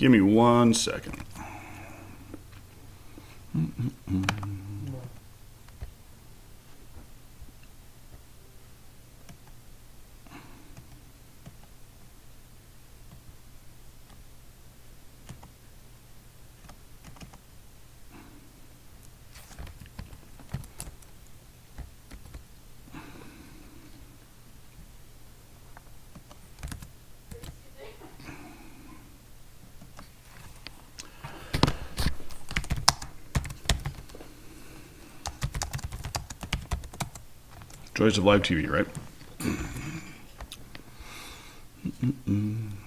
Give me 1 second. Joys of live TV, right?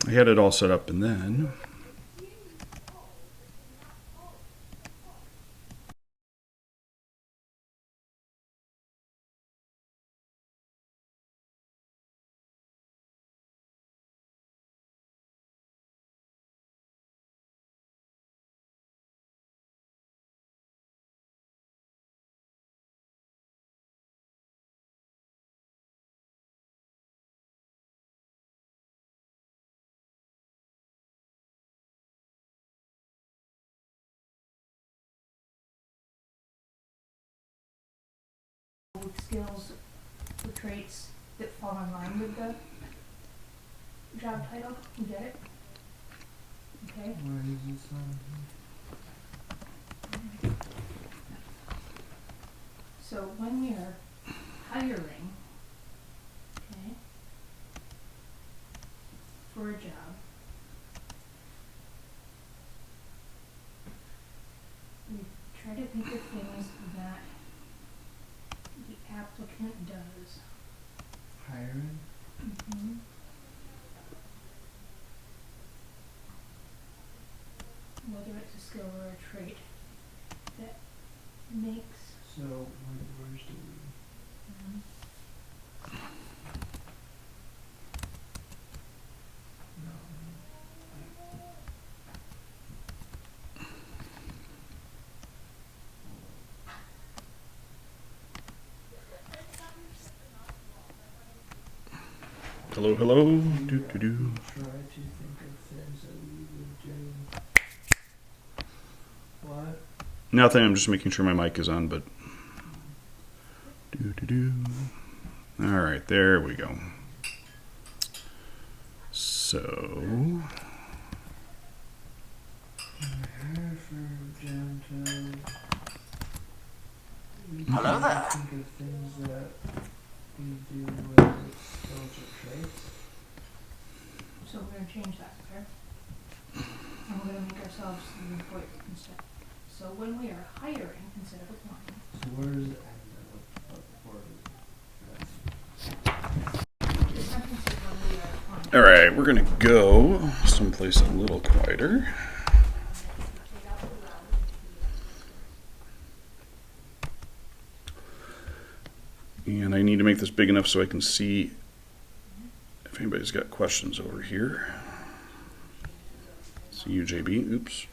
I had it all set up, and then skills, the traits that fall in line with the job title. You get it? Okay. Where is this on? So when we are hiring, okay, for a job, we try to think of things that the applicant does. Hiring? Mm-hmm. Whether it's a skill or a trait that makes. So, where's the... No. hello, hello. Do, do, do. Try to think of things that we would do. What? Nothing. I'm just making sure my mic is on, but do, do, do. All right, there we go. So, Hello there. Think of things that we do with skills or traits. So we're going to change that, okay? And we're going to make ourselves the employer instead. So when we are hiring instead of applying. So where does it end? The sentence is when we are applying. all right, we're going to go someplace a little quieter. And I need to make this big enough so I can see if anybody's got questions over here. See you, JB. Oops.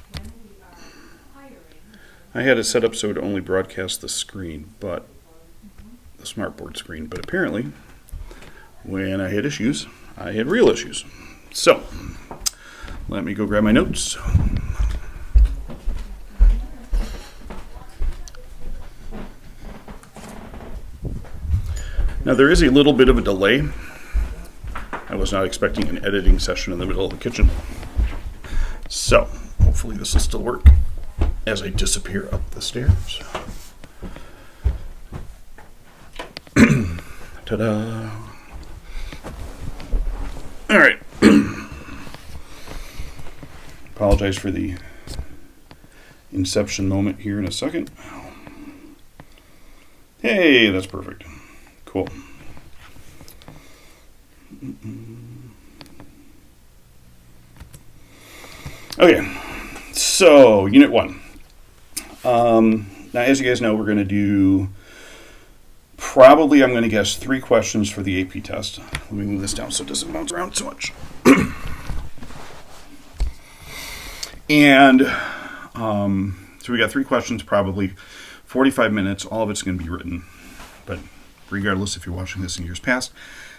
I had it set up so it would only broadcast the screen, but the SMARTBoard screen. But apparently, when I had issues, I had real issues. So, let me go grab my notes. Now there is a little bit of a delay. I was not expecting an editing session in the middle of the kitchen. So, hopefully this will still work as I disappear up the stairs. Ta-da! All right. Apologize for the inception moment here in a second. Hey, that's perfect. Cool. Okay, so Unit 1. Now, as you guys know, we're going to do probably, I'm going to guess, 3 questions for the AP test. Let me move this down so it doesn't bounce around so much. And so we got 3 questions, probably 45 minutes. All of it's going to be written, but regardless if you're watching this in years past,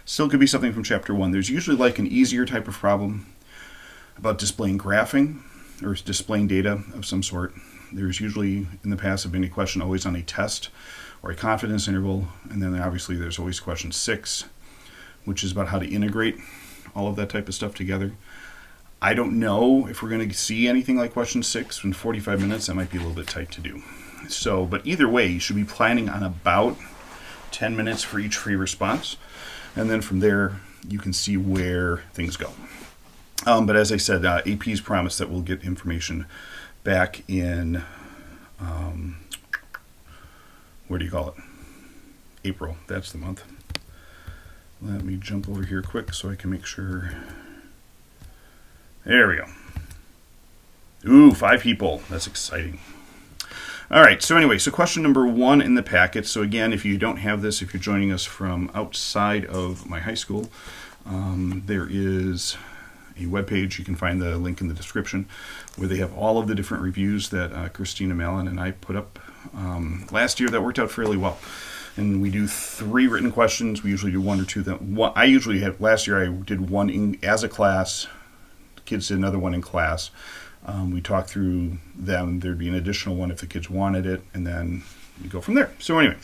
still could be something from Chapter 1. There's usually like an easier type of problem about displaying graphing, or displaying data of some sort. There's usually, in the past, have been a question always on a test or a confidence interval, and then obviously there's always question 6, which is about how to integrate all of that type of stuff together. I don't know if we're going to see anything like question 6 in 45 minutes. That might be a little bit tight to do. So, but either way, you should be planning on about 10 minutes for each free response, and then from there you can see where things go. But as I said, AP's promised that we'll get information back in, where do you call it? April, that's the month. Let me jump over here quick so I can make sure. There we go. Ooh, 5 people. That's exciting. All right, so anyway, so question number 1 in the packet. So again, if you don't have this, if you're joining us from outside of my high school, there is a webpage. You can find the link in the description where they have all of the different reviews that Christina Mallon and I put up last year. That worked out fairly well. And we do 3 written questions. We usually do 1 or 2. I usually had, last year I did 1 as a class. The kids did another 1 in class. We talked through them. There'd be an additional 1 if the kids wanted it, and then we go from there. So anyway,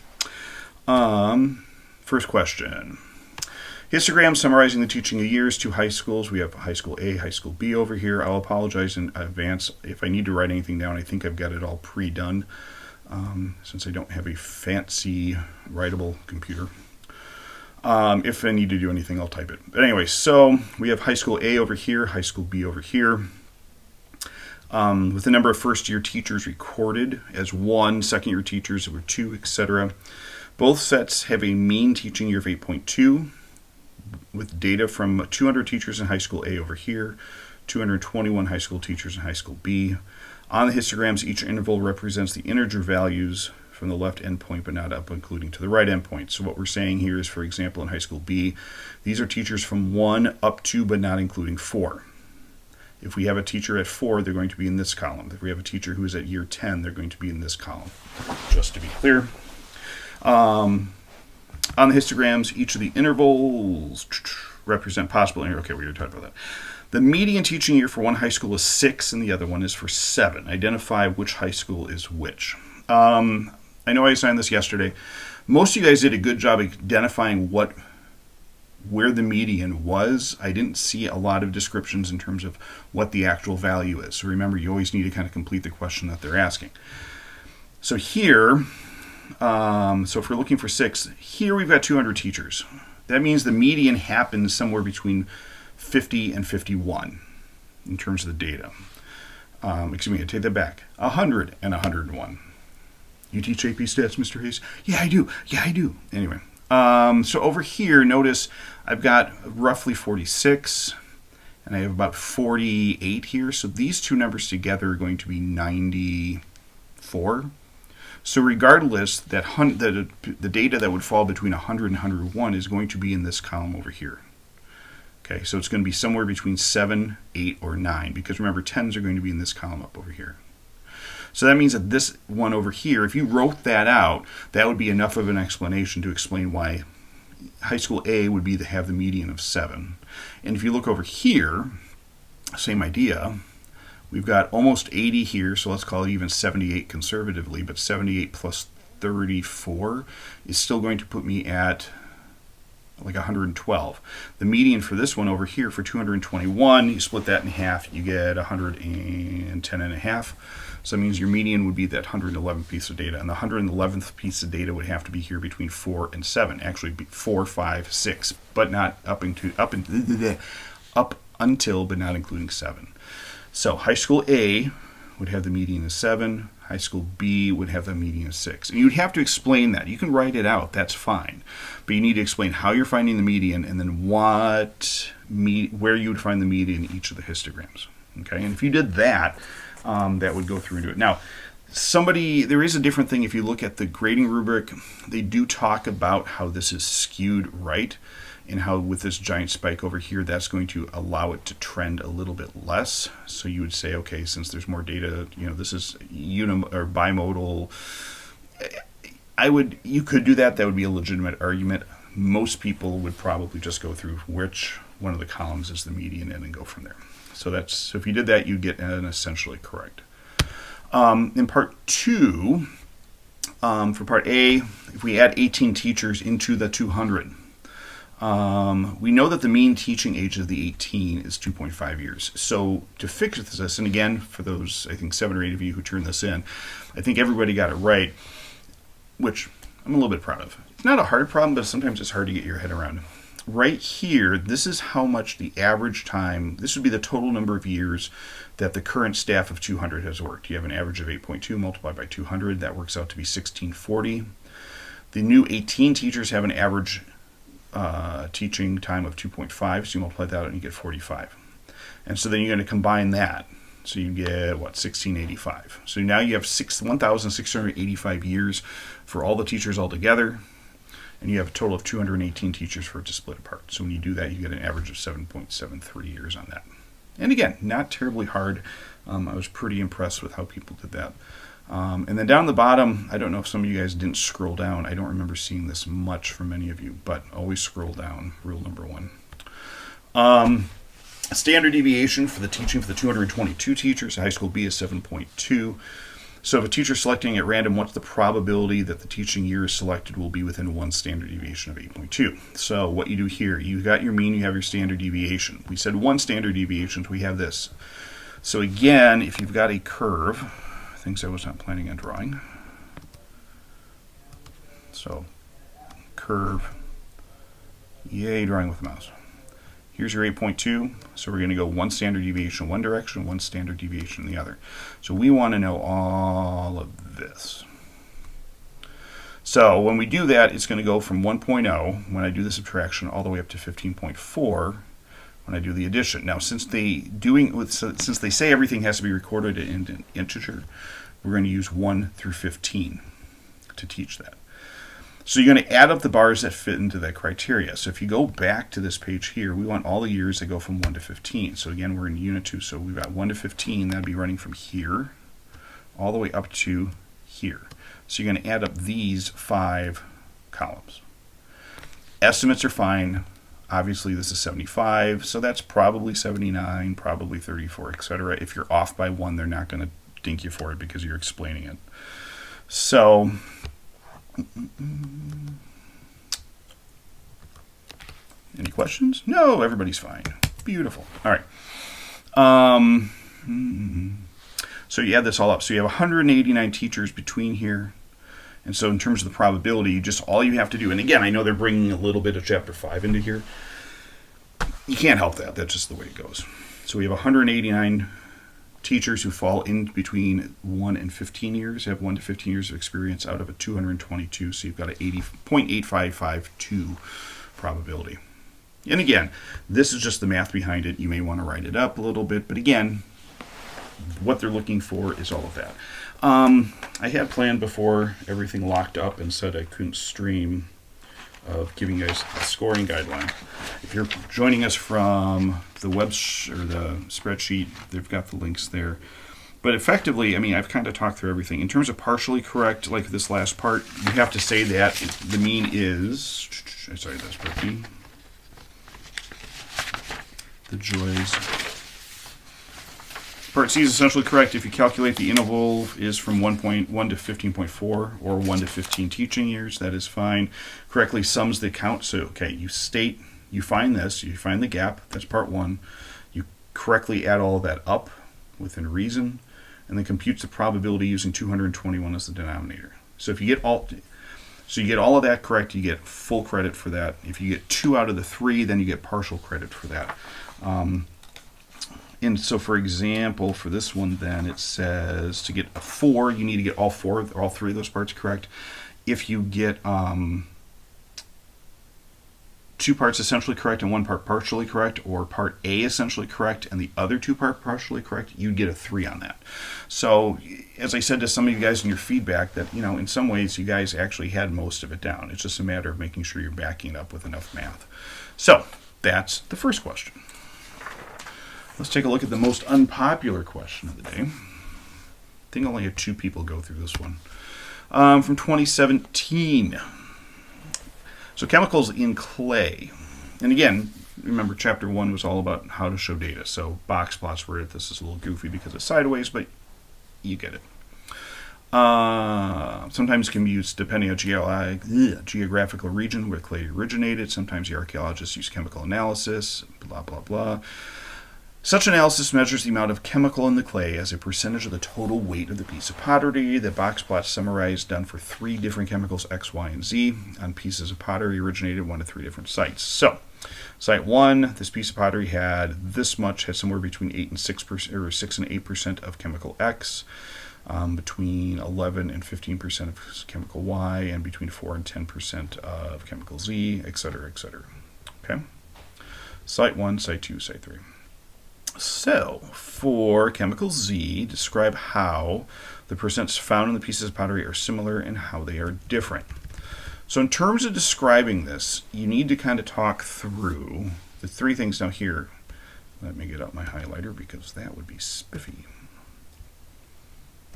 first question. Histogram summarizing the teaching of years, 2 high schools. We have high school A, high school B over here. I'll apologize in advance if I need to write anything down. I think I've got it all pre-done since I don't have a fancy writable computer. If I need to do anything, I'll type it. But anyway, so we have high school A over here, high school B over here. With the number of first-year teachers recorded as 1, second-year teachers over 2, etc. Both sets have a mean teaching year of 8.2, with data from 200 teachers in high school A over here, 221 high school teachers in high school B. On the histograms, each interval represents the integer values from the left endpoint, but not up including to the right endpoint. So what we're saying here is, for example, in high school B, these are teachers from 1 up to, but not including 4. If we have a teacher at 4, they're going to be in this column. If we have a teacher who is at year 10, they're going to be in this column, just to be clear. On the histograms, each of the intervals represent possible intervals. Okay, we already talked about that. The median teaching year for one high school is 6, and the other one is for 7. Identify which high school is which. I know I assigned this yesterday. Most of you guys did a good job identifying where the median was. I didn't see a lot of descriptions in terms of what the actual value is. So remember, you always need to kind of complete the question that they're asking. So here, so if we're looking for 6, here we've got 200 teachers. That means the median happens somewhere between 50 and 51 in terms of the data. Excuse me, I take that back. 100 and 101. You teach AP Stats, Mr. Hayes? Yeah, I do. Anyway. So over here, notice I've got roughly 46, and I have about 48 here. So these two numbers together are going to be 94. So regardless, the data that would fall between 100 and 101 is going to be in this column over here. Okay, so it's going to be somewhere between 7, 8, or 9, because remember, 10s are going to be in this column up over here. So that means that this one over here, if you wrote that out, that would be enough of an explanation to explain why high school A would be to have the median of 7. And if you look over here, same idea. We've got almost 80 here, so let's call it even 78 conservatively, but 78 plus 34 is still going to put me at like 112. The median for this one over here for 221, you split that in half, you get 110 and a half. So that means your median would be that 111th piece of data, and the 111th piece of data would have to be here between 4 and 7. Actually, be 4, 5, 6, but not up until, but not including 7. So high school A would have the median of 7. High school B would have the median of 6. And you'd have to explain that. You can write it out, that's fine. But you need to explain how you're finding the median and then where you would find the median in each of the histograms. Okay, and if you did that, that would go through and do it. Now, there is a different thing. If you look at the grading rubric, they do talk about how this is skewed right, and how with this giant spike over here, that's going to allow it to trend a little bit less. So you would say, okay, since there's more data, this is or bimodal. You could do that. That would be a legitimate argument. Most people would probably just go through which one of the columns is the median and then go from there. So if you did that, you get an essentially correct. In part 2, for part A, if we add 18 teachers into the 200, we know that the mean teaching age of the 18 is 2.5 years. So to fix this, and again, for those, I think, 7 or 8 of you who turned this in, I think everybody got it right, which I'm a little bit proud of. It's not a hard problem, but sometimes it's hard to get your head around. Right here, this is how much the average time, this would be the total number of years that the current staff of 200 has worked. You have an average of 8.2 multiplied by 200. That works out to be 1640. The new 18 teachers have an average teaching time of 2.5, so you multiply that out and you get 45. And so then you're going to combine that. So you get, 1685. So now you have 1,685 years for all the teachers altogether. And you have a total of 218 teachers for it to split apart. So when you do that, you get an average of 7.73 years on that. And again, not terribly hard. I was pretty impressed with how people did that. And then down the bottom, I don't know if some of you guys didn't scroll down. I don't remember seeing this much from many of you, but always scroll down, rule number 1. Standard deviation for the teaching for the 222 teachers. High school B is 7.2. So if a teacher is selecting at random, what's the probability that the teaching year selected will be within one standard deviation of 8.2? So what you do here, you got your mean, you have your standard deviation. We said one standard deviation, so we have this. So again, if you've got a curve, things I was not planning on drawing. So curve, yay, drawing with the mouse. Here's your 8.2, so we're going to go one standard deviation one direction, one standard deviation the other. So we want to know all of this. So when we do that, it's going to go from 1.0 when I do the subtraction all the way up to 15.4 when I do the addition. Now, since they say everything has to be recorded in an integer, we're going to use 1 through 15 to teach that. So you're going to add up the bars that fit into that criteria. So if you go back to this page here, we want all the years that go from 1 to 15. So again, we're in Unit 2, so we've got 1 to 15. That'd be running from here all the way up to here. So you're going to add up these 5 columns. Estimates are fine. Obviously, this is 75, so that's probably 79, probably 34, etc. If you're off by 1, they're not going to dink you for it because you're explaining it. So any questions? No, everybody's fine. Beautiful. All right. So you add this all up. So you have 189 teachers between here. And so in terms of the probability, all you have to do, and again, I know they're bringing a little bit of Chapter 5 into here. You can't help that. That's just the way it goes. So we have 189 teachers who fall in between 1 and 15 years, have 1 to 15 years of experience out of a 222, so you've got an 0.8552 probability. And again, this is just the math behind it. You may want to write it up a little bit, but again, what they're looking for is all of that. I had planned before everything locked up and said I couldn't stream of giving you guys a scoring guideline. If you're joining us from the web or the spreadsheet, they've got the links there. But effectively, I mean, I've kind of talked through everything. In terms of partially correct, like this last part, you have to say that the mean is, sorry, that's part B. The joys. Part C is essentially correct if you calculate the interval is from 1.1 to 15.4 or 1 to 15 teaching years. That is fine. Correctly sums the count. So, okay, you find this, you find the gap. That's part 1. You correctly add all of that up within reason, and then computes the probability using 221 as the denominator. So if you get all of that correct, you get full credit for that. If you get 2 out of the 3, then you get partial credit for that. And so, for example, for this one, then it says to get a 4, you need to get all 3 of those parts correct. If you get 2 parts essentially correct and 1 part partially correct, or part A essentially correct and the other 2 parts partially correct, you'd get a 3 on that. So, as I said to some of you guys in your feedback, that in some ways you guys actually had most of it down. It's just a matter of making sure you're backing it up with enough math. So that's the first question. Let's take a look at the most unpopular question of the day. I think I only had 2 people go through this one. From 2017. So chemicals in clay. And again, remember chapter 1 was all about how to show data. So box plots were it. This is a little goofy because it's sideways, but you get it. Sometimes can be used depending on geographical region where clay originated. Sometimes the archaeologists use chemical analysis, blah, blah, blah. Such analysis measures the amount of chemical in the clay as a percentage of the total weight of the piece of pottery. The box plot summarized done for 3 different chemicals, X, Y, and Z, on pieces of pottery originated 1 to 3 different sites. So, site 1, this piece of pottery had this much, had somewhere between 8 and 6%, or 6 and 8% of chemical X, between 11 and 15% of chemical Y, and between 4 and 10% of chemical Z, etc., etc. Okay? Site 1, Site 2, Site 3. So, for chemical Z, describe how the percents found in the pieces of pottery are similar and how they are different. So in terms of describing this, you need to kind of talk through the 3 things. Now here, let me get out my highlighter because that would be spiffy.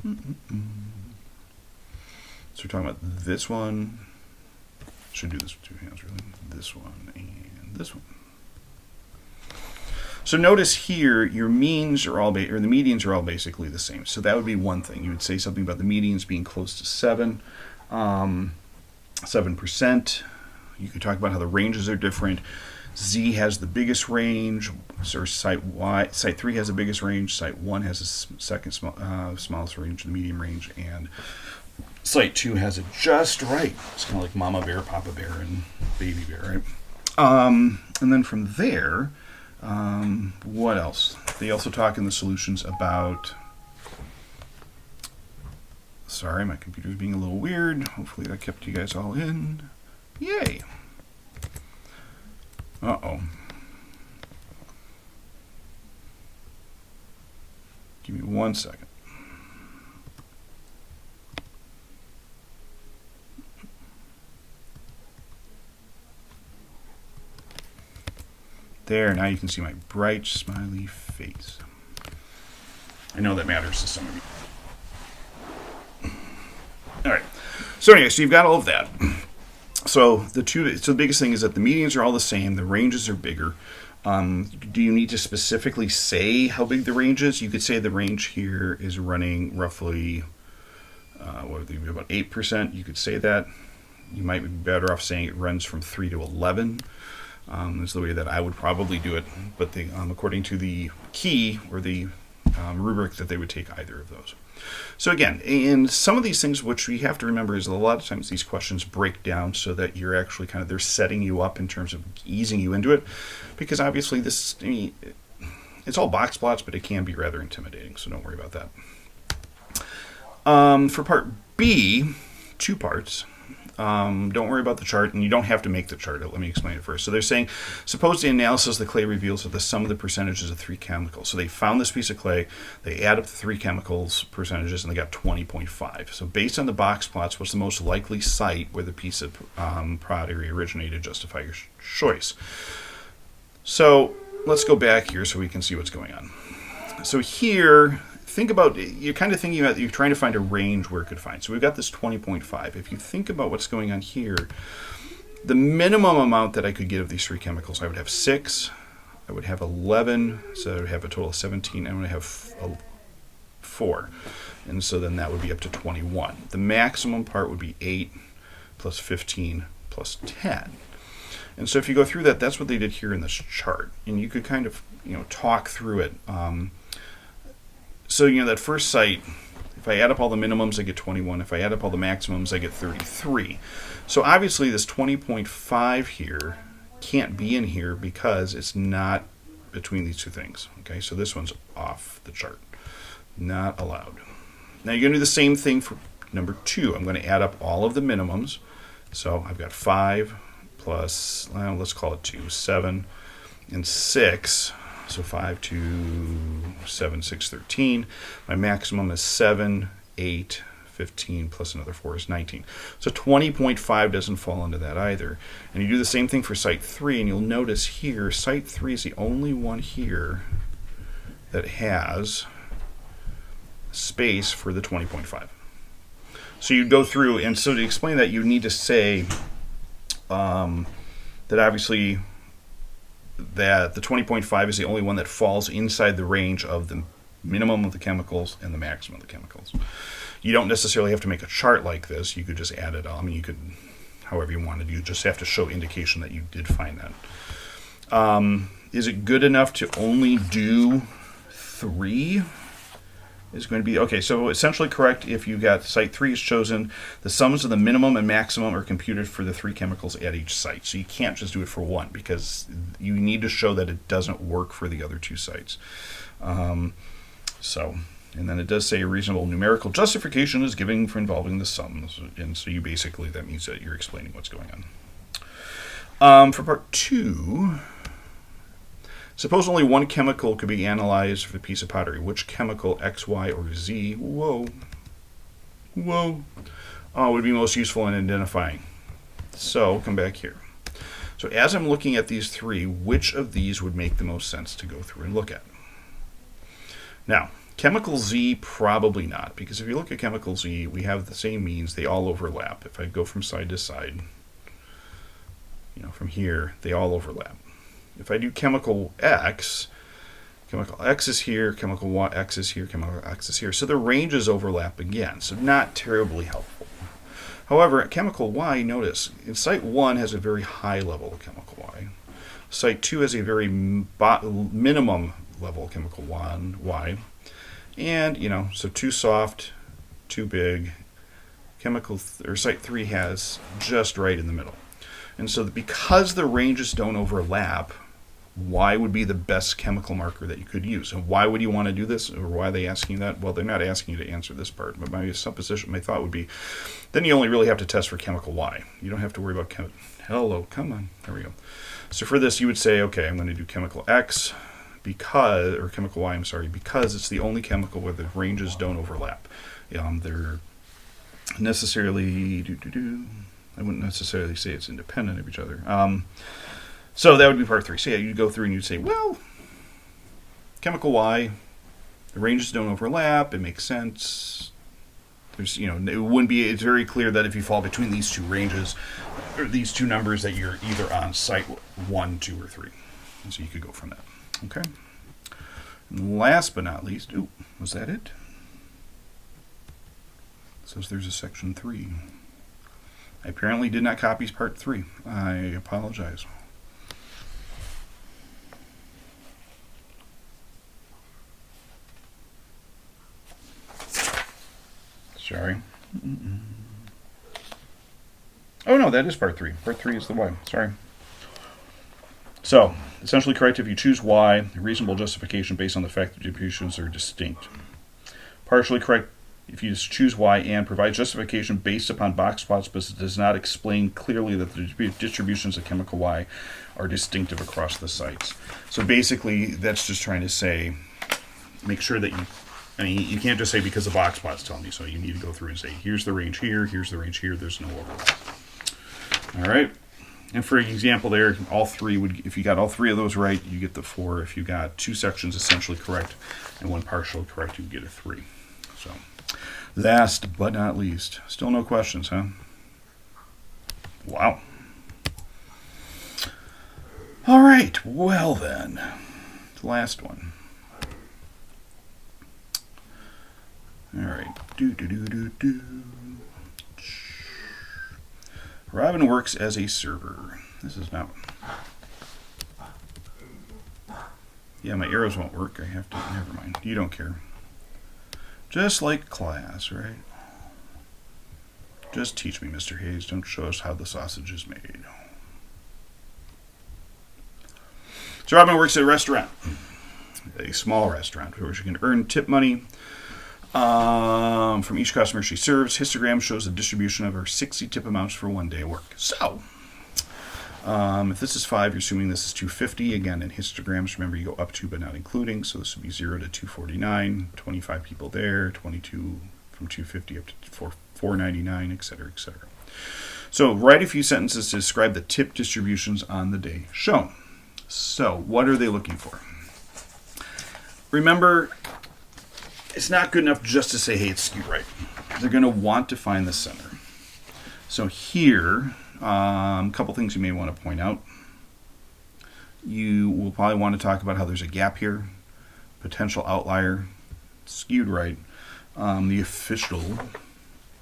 So we're talking about this one. Should do this with 2 hands, really. This one and this one. So notice here, your means are all, or the medians are all basically the same. So that would be one thing. You would say something about the medians being close to 7%. You could talk about how the ranges are different. Z has the biggest range, so site 3 has the biggest range, site 1 has the second smallest range, the medium range, and site 2 has it just right. It's kind of like mama bear, papa bear, and baby bear, right? And then from there, what else? They also talk in the solutions about, sorry, my computer's being a little weird. Hopefully that kept you guys all in. Yay. Uh-oh. Give me 1 second. There, now you can see my bright, smiley face. I know that matters to some of you. All right. So anyway, so you've got all of that. So the biggest thing is that the medians are all the same. The ranges are bigger. Do you need to specifically say how big the range is? You could say the range here is running roughly, about 8%. You could say that. You might be better off saying it runs from 3 to 11. Is the way that I would probably do it. But according to the key or the rubric that they would take either of those. So again, and some of these things which we have to remember is a lot of times these questions break down so that you're actually they're setting you up in terms of easing you into it, because obviously it's all box plots, but it can be rather intimidating, so don't worry about that. For part B, 2 parts. Don't worry about the chart, and you don't have to make the chart. Let me explain it first. So they're saying, suppose the analysis of the clay reveals that the sum of the percentages of 3 chemicals. So they found this piece of clay, they add up the 3 chemicals percentages, and they got 20.5. So based on the box plots, what's the most likely site where the piece of pottery originated? Justify your choice. So let's go back here so we can see what's going on. So here, think about, you're kind of thinking about, you're trying to find a range where it could find. So we've got this 20.5. If you think about what's going on here, the minimum amount that I could get of these 3 chemicals, I would have 6, I would have 11, so I would have a total of 17, and I would have 4. And so then that would be up to 21. The maximum part would be 8 plus 15 plus 10. And so if you go through that, that's what they did here in this chart. And you could kind of, talk through it. So, that first site, if I add up all the minimums, I get 21. If I add up all the maximums, I get 33. So obviously this 20.5 here can't be in here because it's not between these 2 things. Okay, so this one's off the chart. Not allowed. Now you're going to do the same thing for number 2. I'm going to add up all of the minimums. So I've got 5 plus, let's call it 2, 7, and 6. So 5, 2, 7, 6, 13. My maximum is 7, 8, 15, plus another 4 is 19. So 20.5 doesn't fall into that either. And you do the same thing for site 3, and you'll notice here, site 3 is the only one here that has space for the 20.5. So you go through, and so to explain that, you need to say that obviously that the 20.5 is the only one that falls inside the range of the minimum of the chemicals and the maximum of the chemicals. You don't necessarily have to make a chart like this. You could just add it all. I mean, you could, however you wanted. You just have to show indication that you did find that. Is it good enough to only do 3? Is going to be, okay, so essentially correct if you got site 3 is chosen. The sums of the minimum and maximum are computed for the 3 chemicals at each site. So you can't just do it for one because you need to show that it doesn't work for the other 2 sites. And then it does say a reasonable numerical justification is given for involving the sums. And so you basically, that means that you're explaining what's going on. For part 2, suppose only one chemical could be analyzed for a piece of pottery. Which chemical, X, Y, or Z, would be most useful in identifying? So, come back here. So as I'm looking at these 3, which of these would make the most sense to go through and look at? Now, chemical Z, probably not, because if you look at chemical Z, we have the same means. They all overlap. If I go from side to side, from here, they all overlap. If I do chemical X is here, chemical Y, X is here, chemical X is here. So the ranges overlap again, so not terribly helpful. However, at chemical Y, notice, in site 1 has a very high level of chemical Y. Site 2 has a very minimum level of chemical Y. And, so too soft, too big. Site 3 has just right in the middle. And so because the ranges don't overlap, Y would be the best chemical marker that you could use. And why would you want to do this, or why are they asking you that? Well, they're not asking you to answer this part, but my supposition, my thought would be, then you only really have to test for chemical Y. You don't have to worry about come on, there we go. So for this, you would say, okay, I'm going to do chemical X or chemical Y, because it's the only chemical where the ranges don't overlap. They're necessarily, I wouldn't necessarily say it's independent of each other. So that would be part 3. So yeah, you'd go through and you'd say, well, chemical Y, the ranges don't overlap. It makes sense. There's, it wouldn't be. It's very clear that if you fall between these 2 ranges, or these 2 numbers, that you're either on site 1, 2, or 3. And so you could go from that. Okay. And last but not least, was that it? It says there's a section 3. I apparently did not copy part 3. I apologize. Sorry. Oh no, that is part 3. Part 3 is the Y. Sorry. So, essentially correct if you choose Y, a reasonable justification based on the fact that distributions are distinct. Partially correct if you just choose Y and provide justification based upon box plots, but it does not explain clearly that the distributions of chemical Y are distinctive across the sites. So basically, that's just trying to say, make sure that you can't just say because the box plots tell me. So you need to go through and say, here's the range here, here's the range here, there's no overlap. All right. And for example there, all 3 if you got all 3 of those right, you get the 4. If you got 2 sections essentially correct and 1 partially correct, you get a 3. So, last but not least, still no questions, huh? Wow. All right, well then, the last one. All right, Robin works as a server. This is not. Yeah, my arrows won't work. I have to. Never mind. You don't care. Just like class, right? Just teach me, Mr. Hayes. Don't show us how the sausage is made. So Robin works at a restaurant, a small restaurant, where she can earn tip money from each customer she serves. Histogram shows the distribution of her 60 tip amounts for 1 day of work. So, if this is 5, you're assuming this is 250. Again, in histograms, remember you go up to but not including. So this would be 0 to 249, 25 people there, 22 from 250 up to 499, etc., etc. So write a few sentences to describe the tip distributions on the day shown. So what are they looking for? Remember, it's not good enough just to say, hey, it's skewed right. They're going to want to find the center. So here, a couple things you may want to point out. You will probably want to talk about how there's a gap here, potential outlier, skewed right. The official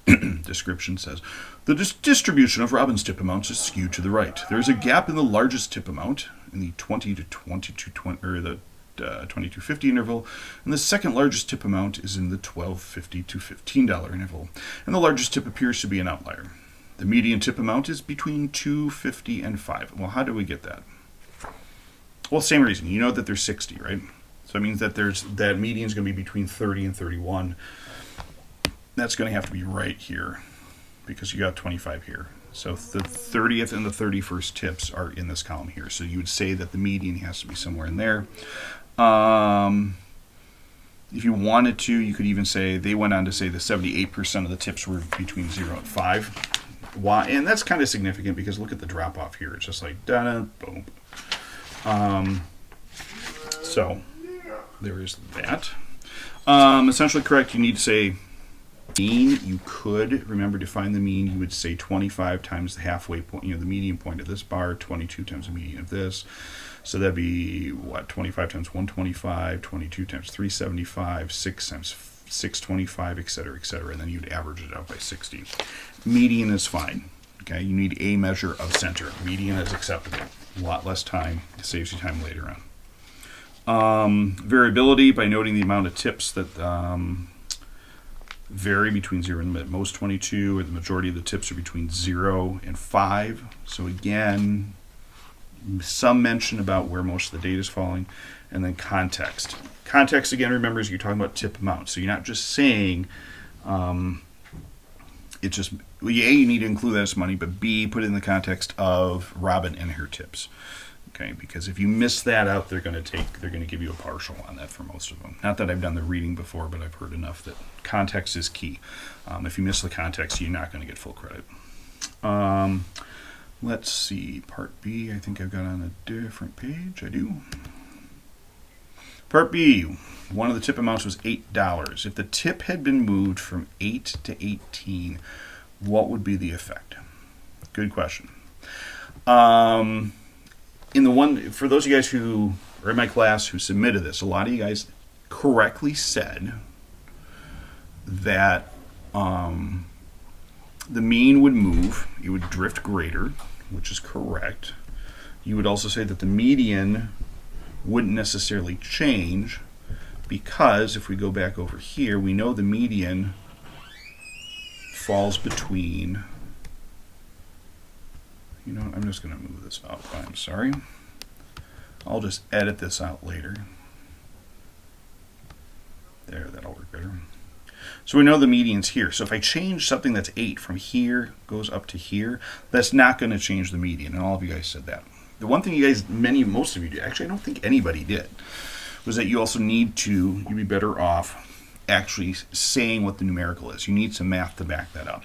description says the distribution of Robin's tip amounts is skewed to the right. There is a gap in the largest tip amount in the 20 to 2220 or the 2250 interval, and the second largest tip amount is in the $12.50 to $15 interval, and the largest tip appears to be an outlier. The median tip amount is between $2.50 and $5. Well, how do we get that? Well, same reason. You know that there's 60, right? So it means that that median is going to be between 30 and 31. That's going to have to be right here because you got 25 here. So the 30th and the 31st tips are in this column here. So you would say that the median has to be somewhere in there. If you wanted to, you could even say they went on to say that 78% of the tips were between 0 and 5. Why? And that's kind of significant because look at the drop off here. It's just like da boom. So there is that. Essentially correct. You need to say mean. You could remember to find the mean. You would say 25 times the halfway point, the median point of this bar, 22 times the median of this. So that'd be what? 25 times 125, 22 times 375, 6 times 625, et cetera, and then you'd average it out by 60. Median is fine. Okay, you need a measure of center. Median is acceptable. A lot less time. It saves you time later on. Variability by noting the amount of tips that vary between 0 and at most 22, or the majority of the tips are between 0 and 5. So again, some mention about where most of the data is falling, and then context. Context, again, remember, is you're talking about tip amount. So you're not just saying, it's just, well, A, you need to include that as money, but B, put it in the context of Robin and her tips. Okay, because if you miss that out, they're going to give you a partial on that for most of them. Not that I've done the reading before, but I've heard enough that context is key. If you miss the context, you're not going to get full credit. Let's see, part B, I think I've got on a different page. I do. Part B, one of the tip amounts was $8. If the tip had been moved from 8 to 18, what would be the effect? Good question. For those of you guys who are in my class who submitted this, a lot of you guys correctly said that the mean would move, it would drift greater, which is correct. You would also say that the median wouldn't necessarily change because if we go back over here, we know the median falls between, I'm just going to move this out. I'm sorry. I'll just edit this out later. There, that'll work better. So we know the median's here. So if I change something that's 8 from here, goes up to here, that's not going to change the median. And all of you guys said that. The one thing you guys, most of you did, actually I don't think anybody did, was that you also you'd be better off actually saying what the numerical is. You need some math to back that up.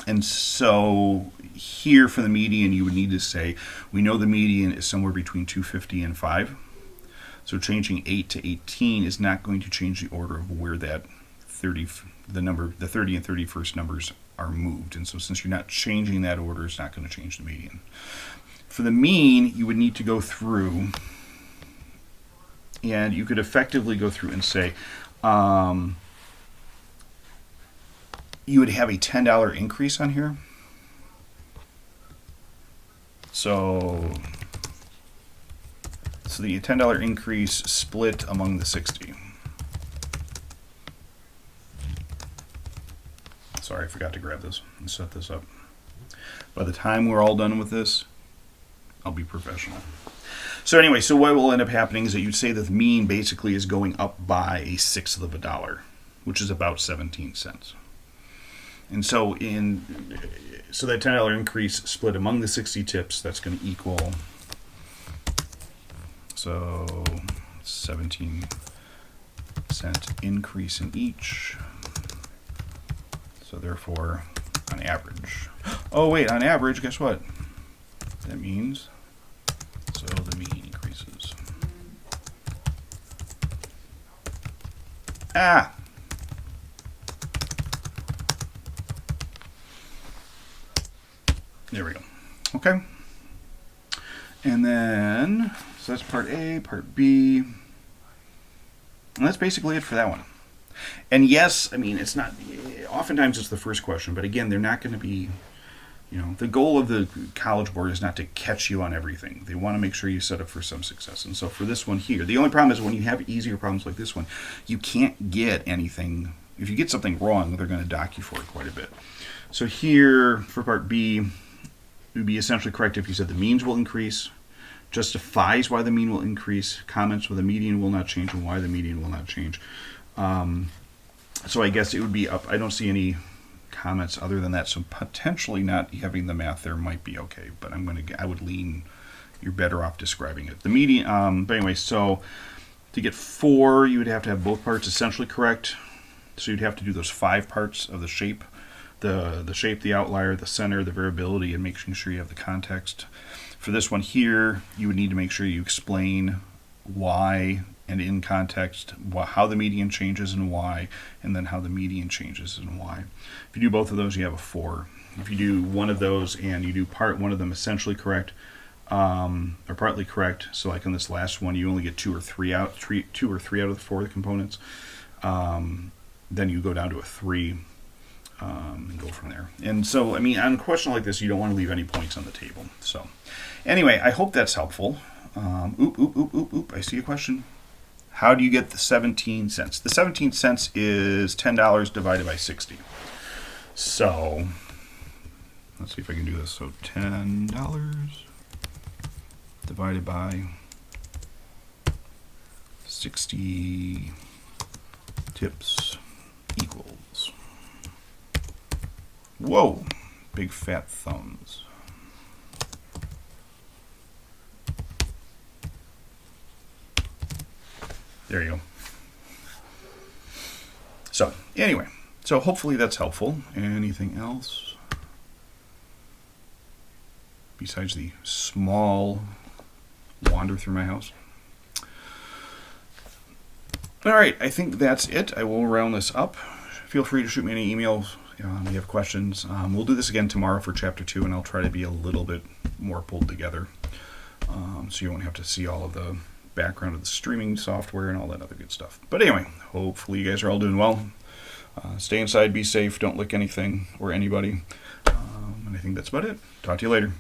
And so here for the median, you would need to say, we know the median is somewhere between 250 and 5. So changing 8 to 18 is not going to change the order of where that the 30 and 31st numbers are moved. And so since you're not changing that order, it's not going to change the median. For the mean, you would need to go through, and you could effectively go through and say, you would have a $10 increase on here. So the $10 increase split among the 60. Sorry, I forgot to grab this and set this up. By the time we're all done with this, I'll be professional. So anyway, so what will end up happening is that you'd say that the mean basically is going up by $0.06 of a dollar, which is about 17 cents. And so that $10 increase split among the 60 tips, that's going to equal, so 17-cent increase in each. So therefore, on average. Oh wait, on average, guess what? That means, so the mean increases. There we go. Okay. And then, so that's part A, part B. And that's basically it for that one. And yes, I mean, it's not, oftentimes it's the first question, but again, they're not going to be, you know, the goal of the College Board is not to catch you on everything. They want to make sure you set up for some success. And so for this one here, the only problem is when you have easier problems like this one, you can't get anything. If you get something wrong, they're going to dock you for it quite a bit. So here, for part B, it would be essentially correct if you said the means will increase, justifies why the mean will increase, comments why the median will not change and why the median will not change. So I guess it would be up. I don't see any comments other than that. So potentially not having the math there might be okay. But I would lean. You're better off describing it. The median. But anyway, so to get 4, you would have to have both parts essentially correct. So you'd have to do those 5 parts of the shape, the shape, the outlier, the center, the variability, and making sure you have the context. For this one here, you would need to make sure you explain why and in context how the median changes and why, and then how the median changes and why. If you do both of those, you have a 4. If you do one of those and you do part one of them essentially correct, or partly correct, so like in this last one, you only get 2 or 3 out of the 4 components, then you go down to a 3 and go from there. And so, I mean, on a question like this, you don't want to leave any points on the table. So anyway, I hope that's helpful. I see a question. How do you get the 17 cents? The 17 cents is $10 divided by 60. So let's see if I can do this. So $10 divided by 60 tips equals. Whoa, big fat thumbs. There you go. So anyway, so hopefully that's helpful. Anything else besides the small wander through my house? All right, I think that's it. I will round this up. Feel free to shoot me any emails if you have questions. We'll do this again tomorrow for Chapter 2, and I'll try to be a little bit more pulled together, so you won't have to see all of the background of the streaming software and all that other good stuff. But anyway, hopefully you guys are all doing well. Stay inside, be safe, don't lick anything or anybody. And I think that's about it. Talk to you later.